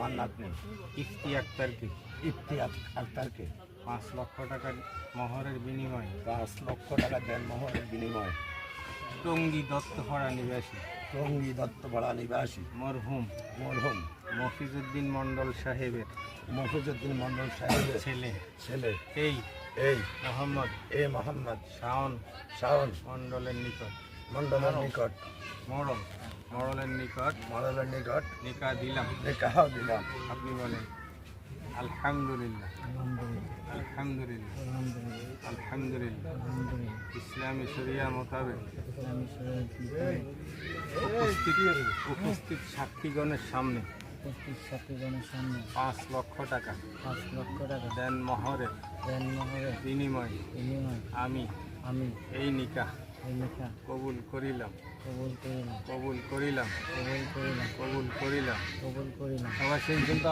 আমার নাতনি ইফতি আক্তারকে ইফতি আক্তারকে 5 লক্ষ টাকা মোহরের বিনিময়ে 5 লক্ষ টাকা দেন মোহরের বিনিময়ে টঙ্গী দত্তপাড়া নিবাসী টঙ্গী দত্তপাড়া নিবাসী মরহুম মফিজউদ্দিন মণ্ডল সাহেবের সাহেবের ছেলে এই মোহাম্মদ শাওন মণ্ডলের নিকট মরলের নিকট নিকাহ দিলাম। আপনি বলেন আলহামদুলিল্লাহ। ইসলামী শরিয়া মোতাবেক উপস্থিত সাক্ষীগণের সামনে 5 লক্ষ টাকা দেন মোহরের বিনিময়ে আমি এই নিকাহ কবুল করিলাম। সবাই শুনছেন তো?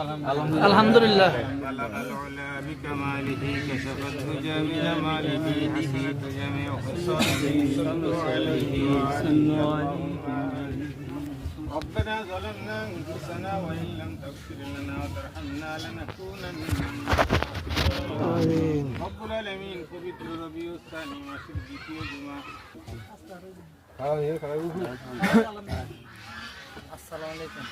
আলহামদুলিল্লাহ। বালাগাল উলা বিকামালিহি কাশাফাত হুজা বিজামালিহি হাসানাত জামিউ হুসানিহি সাল্লু আলাইহি ওয়া সাল্লু ربنا ظلمنا أنفسنا وإن لم تغفر لنا وترحمنا لنكونن من الخاسرين رب العالمين পবিত্র রবিউল সানি মাসের দ্বিতীয় জুমা আসসালামু আলাইকুম।